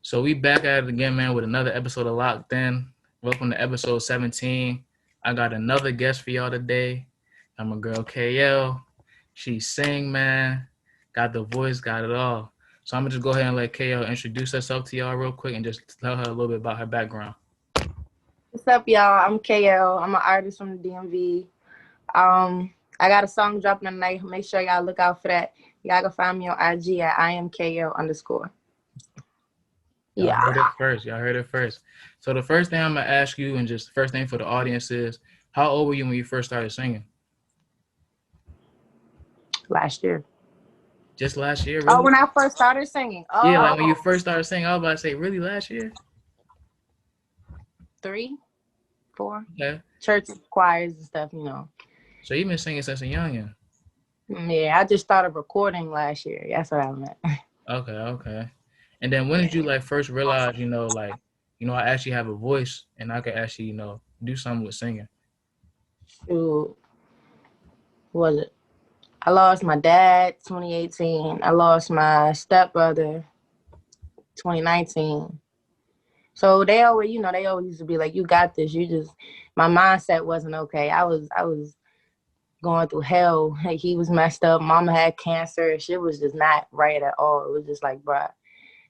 So we back at it again, man, with another episode of Locked In. Welcome to episode 17. I got another guest for y'all today. I'm a girl, Kayelle. She sing, man. Got the voice, got it all. So I'm going to just go ahead and let Kayelle introduce herself to y'all real quick and just tell her a little bit about her background. What's up, y'all? I'm Kayelle. I'm an artist from the DMV. I got a song dropping tonight. Make sure y'all look out for that. Y'all can find me on IG at IamKayelle_. Y'all Yeah. heard it first. Y'all heard it first. So the first thing I'm going to ask you, and just the first thing for the audience is, how old were you when you first started singing? Last year. Just last year, Oh, really? when I first started singing. Yeah, like when you first started singing, I was about to say, really, last year? 3, 4. Okay. Church choirs and stuff, you know. So you've been singing since a youngin'. Yeah, I just started recording last year. That's what I meant. Okay. And then when did you like first realize, I actually have a voice and I could actually, do something with singing? Shoot. What was it? I lost my dad 2018. I lost my stepbrother 2019. So they always used to be like, you got this. My mindset wasn't okay. I was going through hell. He was messed up. Mama had cancer. Shit was just not right at all. It was just like, bruh.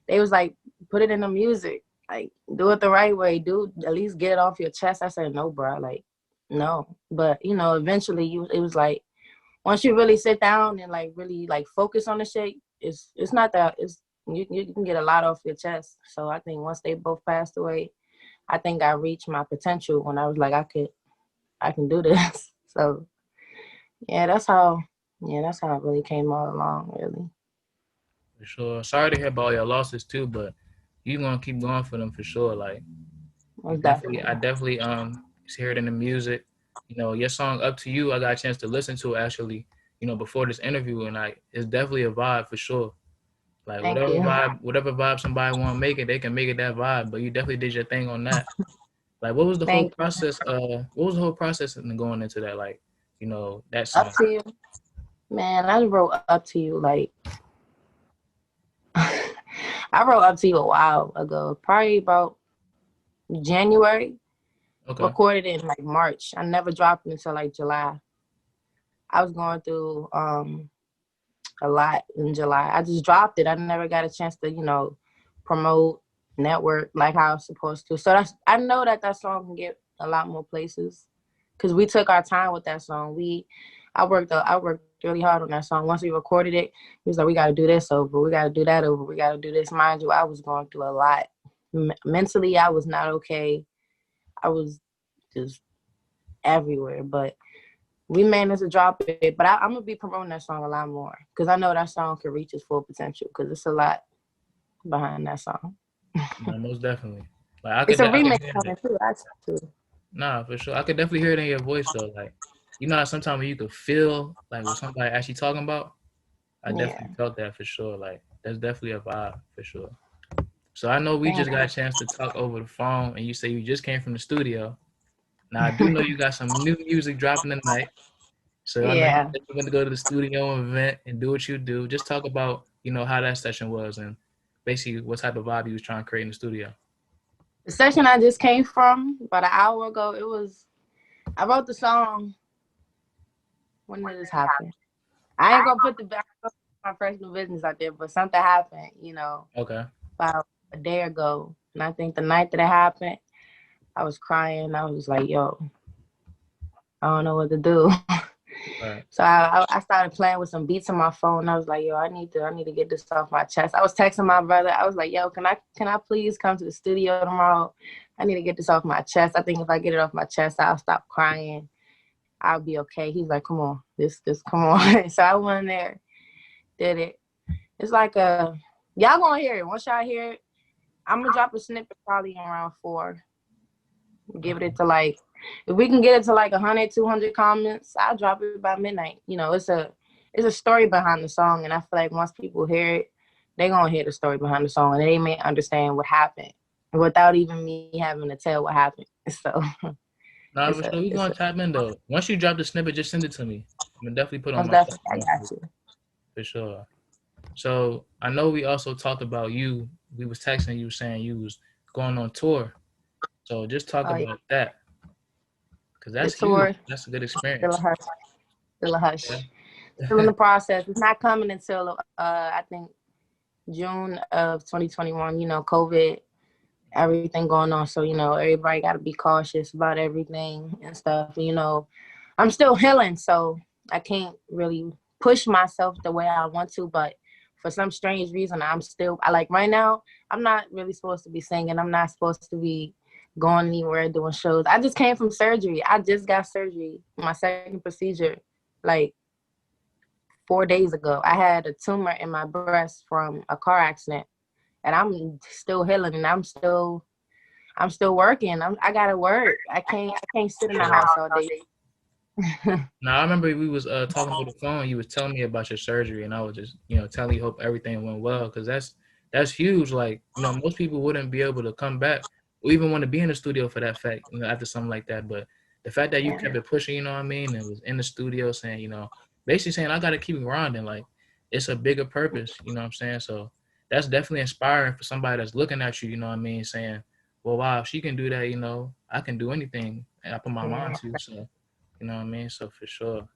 They was like, put it in the music. Like, do it the right way. At least get it off your chest. I said, no, bruh. Like, no. But, eventually it was like, once you really sit down and like really like focus on the shit, it's not that you can get a lot off your chest. So I think once they both passed away, I think I reached my potential when I was like, I can do this. So that's how it really came all along, really. For sure. Sorry to hear about your losses too, but you're gonna keep going for them for sure. Like Most definitely. I definitely hear it in the music. Your song Up to You, I got a chance to listen to actually, before this interview, and it's definitely a vibe for sure. Like Thank you. whatever vibe somebody want to make it, they can make it that vibe. But you definitely did your thing on that. Like, what was the whole process? What was the whole process in going into that? Like, that song. Up to You, man. I wrote Up to You like I wrote Up to You a while ago, probably about January. Okay. Recorded it in like March. I never dropped it until like July. I was going through a lot in July. I just dropped it. I never got a chance to, promote, network like how I was supposed to. So I know that song can get a lot more places because we took our time with that song. I worked really hard on that song. Once we recorded it, we was like, we got to do this over. We got to do that over. We got to do this. Mind you, I was going through a lot. Mentally, I was not okay. I was just everywhere, but we managed to drop it. But I'm gonna be promoting that song a lot more because I know that song can reach its full potential because it's a lot behind that song. No, most definitely. Like It's a remix coming too, actually. Nah, for sure. I could definitely hear it in your voice though. Like, how sometimes you could feel like what somebody actually talking about. I definitely felt that for sure. Like, that's definitely a vibe for sure. So I know we just got a chance to talk over the phone, and you say you just came from the studio. Now I do know you got some new music dropping tonight. So I know you're going to go to the studio event and do what you do. Just talk about, how that session was and basically what type of vibe you was trying to create in the studio. The session I just came from about an hour ago, I wrote the song. When did this happen? I ain't gonna put my personal business out there, but something happened, Okay. about a day ago. And I think the night that it happened, I was crying. I was like, yo, I don't know what to do. Right. So I started playing with some beats on my phone. I was like, yo, I need to get this off my chest. I was texting my brother. I was like, yo, can I please come to the studio tomorrow? I need to get this off my chest. I think if I get it off my chest, I'll stop crying. I'll be okay. He's like, come on, this come on. So I went in there, did it. It's like y'all gonna hear it. Once y'all hear it, I'm gonna drop a snippet probably around 4. Give it to like, if we can get it to like 100, 200 comments, I'll drop it by midnight. It's a story behind the song, and I feel like once people hear it, they're gonna hear the story behind the song, and they may understand what happened without even me having to tell what happened. So. Nah, for sure. We gonna tap in though. Once you drop the snippet, just send it to me. I'm gonna definitely put it on my definitely, I got you. for sure. So I know we also talked about you. We was texting you saying you was going on tour. So just talk Oh yeah, about that because the that's huge. tour That's a good still a experience. hush, still a Yeah. hush. Still in the process. It's not coming until I think June of 2021. COVID, everything going on. So everybody got to be cautious about everything and stuff. I'm still healing, so I can't really push myself the way I want to. But for some strange reason, I like right now. I'm not really supposed to be singing. I'm not supposed to be going anywhere doing shows. I just came from surgery. I just got surgery, my second procedure, like 4 days ago. I had a tumor in my breast from a car accident, and I'm still healing, and I'm still working. I gotta work. I can't sit in the Yeah. house all day. Now I remember we was talking over the phone. You was telling me about your surgery, and I was just telling you hope everything went well because that's huge. Like most people wouldn't be able to come back or even want to be in the studio for that fact. After something like that, but the fact that you Yeah, kept it pushing, what I mean, and was in the studio saying, basically saying I got to keep grinding. Like it's a bigger purpose. You know what I'm saying? So that's definitely inspiring for somebody that's looking at you. You know what I mean? Saying, well, wow, if she can do that, I can do anything, and I put my mind yeah, to. So. You know what I mean? So for sure.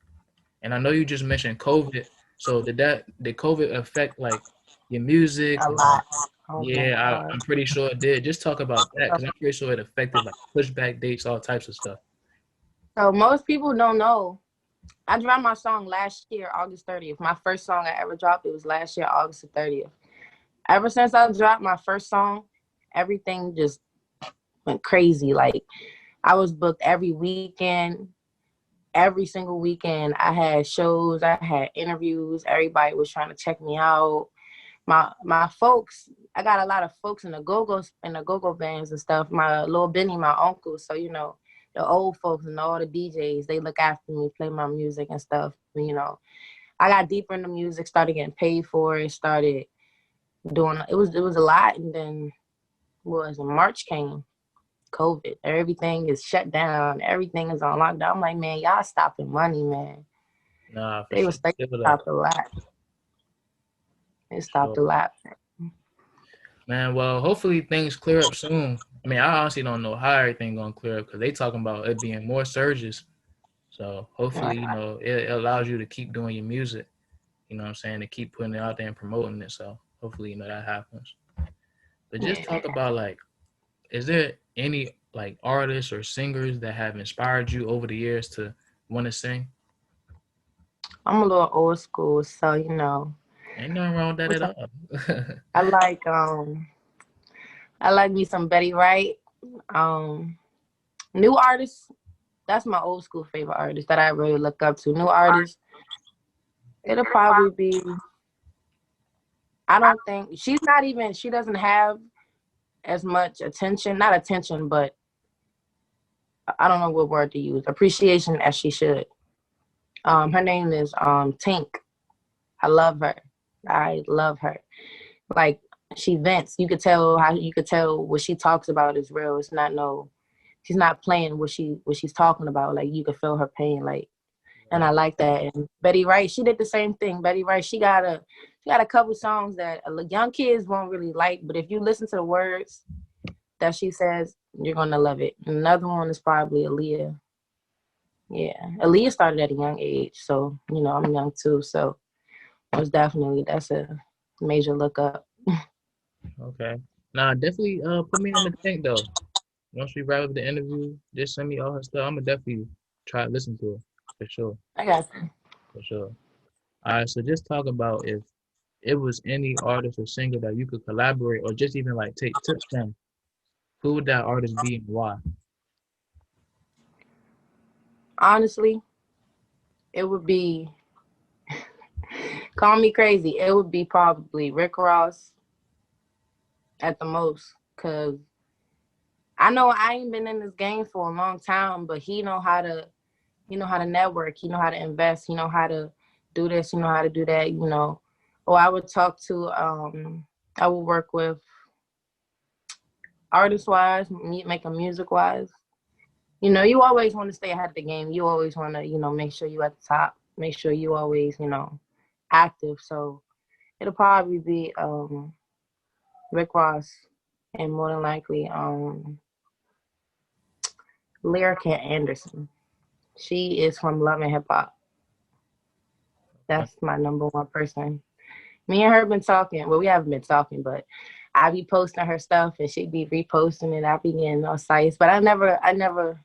And I know you just mentioned COVID. So did COVID affect like your music? a lot. Oh my Yeah, God. I'm pretty sure it did. Just talk about that because I'm pretty sure it affected like pushback dates, all types of stuff. So most people don't know. I dropped my song last year, August 30th. My first song I ever dropped, it was last year, August the 30th. Ever since I dropped my first song, everything just went crazy. Like I was booked every weekend, every single weekend. I had shows, I had interviews. Everybody was trying to check me out. My folks, I got a lot of folks in the go-go bands and stuff. My little Benny, my uncle. So the old folks and all the DJs, they look after me, play my music and stuff. I got deeper into music, started getting paid for it, started doing it was a lot. And then what was it, March came, COVID. Everything is shut down. Everything is on lockdown. I'm like, man, y'all stopping money, man. Nah, for They sure. was like, Feel that. stopped a lot. They For stopped sure. a lot. Man, well, hopefully things clear up soon. I mean, I honestly don't know how everything gonna clear up because they talking about it being more surges. So hopefully, it allows you to keep doing your music. You know what I'm saying? To keep putting it out there and promoting it. So hopefully, that happens. But just Yeah. talk about like, is there any like artists or singers that have inspired you over the years to want to sing? I'm a little old school, so Ain't nothing wrong with that what's at up? all. I like me some Betty Wright. Um, New artists. That's my old school favorite artist that I really look up to. New artists. It'll probably be. I don't think she's not even. She doesn't have as much attention. Not attention, but I don't know what word to use. Appreciation as she should. Her name is Tink. I love her. I love her. Like she vents. You could tell what she talks about is real. It's not no. She's not playing what she's talking about. Like you could feel her pain. Like, and I Right. like that. And Betty Wright, she did the same thing. Betty Wright, she got a couple songs that young kids won't really like, but if you listen to the words that she says, you're gonna love it. Another one is probably Aaliyah. Yeah, Aaliyah started at a young age, so I'm young too. So most definitely, that's a major look up. Okay. Nah, definitely put me on the thing though. Once we wrap up the interview, just send me all her stuff. I'm gonna definitely try to listen to it for sure. I got you. For sure. All right. So just talk about if it was any artist or singer that you could collaborate or just even like take tips from. Who would that artist be and why? Honestly, it would be call me crazy. It would be probably Rick Ross at the most, cause I know I ain't been in this game for a long time, but he know how to network, he know how to invest, he know how to do this, he know how to do that. Or I would talk to I would work with artist wise, making music wise. You always want to stay ahead of the game. You always want to, make sure you at the top, make sure you always, active. So it'll probably be Rick Ross, and more than likely Lyrica Anderson. She is from Love and Hip Hop. That's my number one person. Me and her been talking. Well, we haven't been talking, but I be posting her stuff and she be reposting it. I be getting all sites, but I never, I never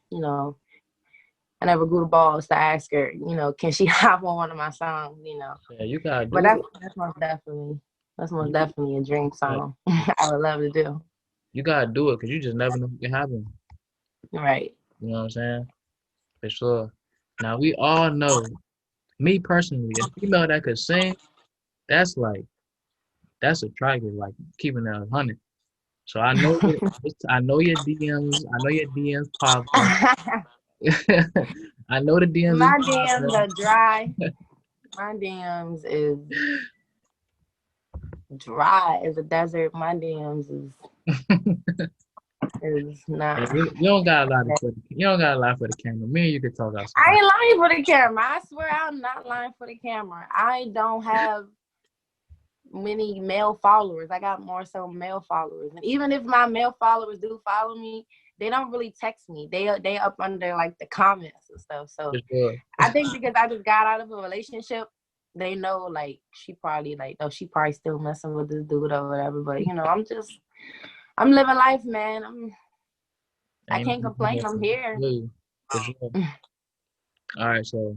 grew the balls to ask her, can she hop on one of my songs, Yeah, you gotta But do it. that's most definitely a dream Like, song I would love to do. you gotta do it because you just never know what can happen. Right. You know what I'm saying? For sure. Now we all know, me personally, a female that could sing, that's like that's attractive, like keeping it 100. So I know your DMs. I know your DMs popping. I know the DMs is My DMs popping. are dry. My DMs is dry as a desert. My DMs is Yeah, not. you don't got a lot for you don't got a lot for the camera. Me and you can talk I outside. ain't lying for the camera. I swear I'm not lying for the camera. I don't have many male followers. I got more so male followers. And even if my male followers do follow me, they don't really text me. They up under like the comments and stuff. So For sure. I think because I just got out of a relationship, they know like she probably like, oh, she probably still messing with this dude or whatever. But I'm living life, man. I Ain't can't complain. I'm here. for sure. All right, so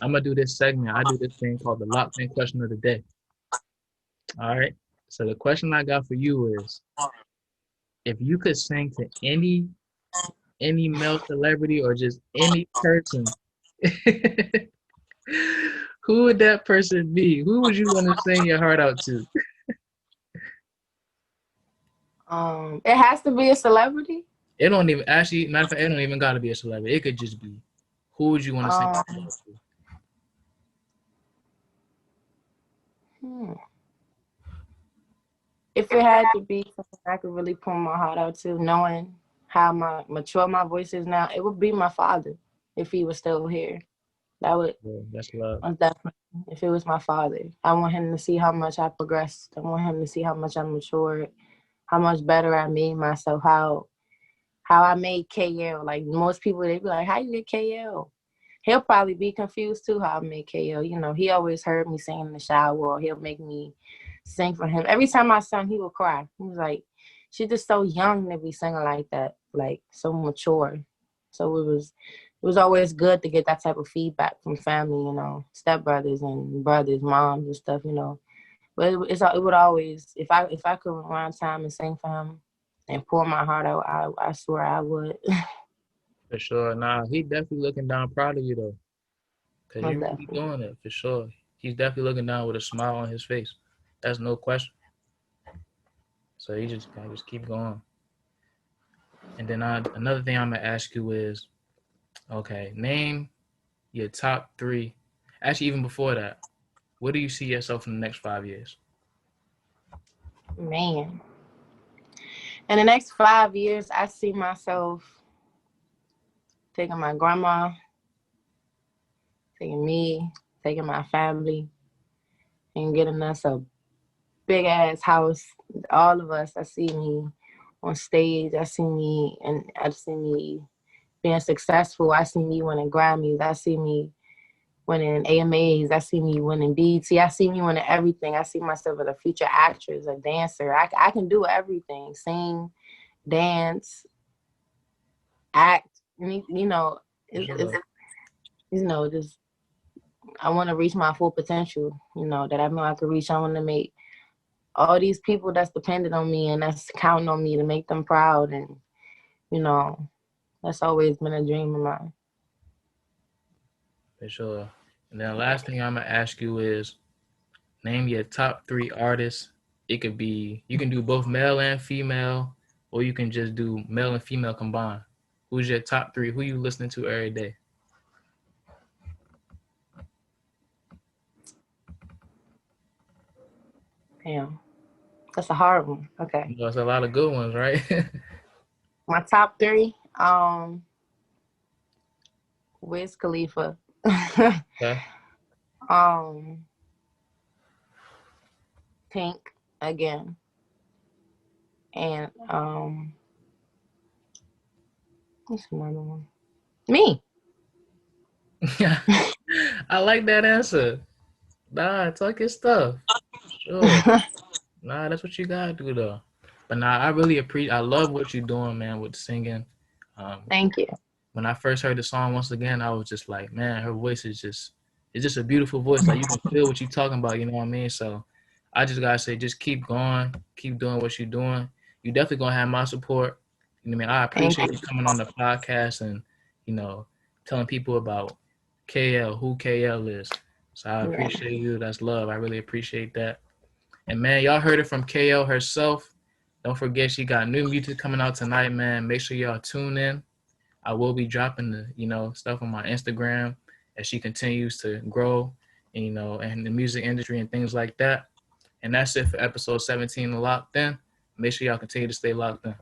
I'm gonna do this segment. I do this thing called the locked in question of the day. All right. So the question I got for you is, if you could sing to any male celebrity or just any person, who would that person be? Who would you want to sing your heart out to? It has to be a celebrity. It don't even actually matter of fact, it don't even gotta be a celebrity. It could just be who would you want to sing your heart out to? Hmm. If it had to be something I could really pour my heart out to, knowing how mature my voice is now, it would be my father if he was still here. That would Yeah, that's love. definitely, if it was my father. I want him to see how much I progressed. I want him to see how much I matured, how much better I made myself, how I made Kayelle. Like most people, they be like, "How you get Kayelle?" He'll probably be confused too how I made Kayelle. He always heard me sing in the shower, or he'll make me sing for him. Every time I sung, he would cry. He was like, "She's just so young to be singing like that, like so mature." So it was always good to get that type of feedback from family, stepbrothers and brothers, moms and stuff. But it would always, if I could rewind time and sing for him and pour my heart out, I swear I would. For sure. Nah, he definitely looking down proud of you though. Cause Most you really definitely. doing it for sure. He's definitely looking down with a smile on his face. That's no question. So you just gotta just keep going. And then another thing I'm gonna ask you is, okay, name your top three. Actually, even before that, where do you see yourself in the next 5 years? Man. In the next 5 years, I see myself taking my grandma, taking me, taking my family, and getting us a big ass house. All of us. I see me on stage. I see me being successful. I see me winning Grammys. I see me winning AMAs. I see me winning BET. I see me winning everything. I see myself as a future actress, a dancer. I can do everything. Sing, dance, act. For It's sure. just I want to reach my full potential. That I know I could reach. I want to make all these people that's dependent on me and that's counting on me to make them proud, and you know that's always been a dream of mine. For sure. And then the last thing I'm gonna ask you is, name your top three artists. It could be you can do both male and female, or you can just do male and female combined. Who's your top three? Who you listening to every day? Damn, that's a hard one. Okay, You know, it's a lot of good ones, right? my top three. Wiz Khalifa. Okay. um, Tink again. And what's another one? Me. I like that answer. Nah, talk your stuff. Sure. Nah, that's what you gotta do though. But nah, I really appreciate. I love what you're doing, man, with singing. Um, Thank you. when I first heard the song once again, I was just like, man, her voice is just, it's just a beautiful voice. Like you can feel what you're talking about. You know what I mean? So I just gotta say, just keep going, keep doing what you're doing. You definitely gonna have my support. You know what I mean? I Thank appreciate you. you coming on the podcast and you know telling people about KL, who KL is. So I Yeah. appreciate you. That's love. I really appreciate that. And man, y'all heard it from KL herself. Don't forget she got new music coming out tonight, man. Make sure y'all tune in. I will be dropping the stuff on my Instagram as she continues to grow, and, and the music industry and things like that. And that's it for episode 17 of Locked In. Make sure y'all continue to stay locked in.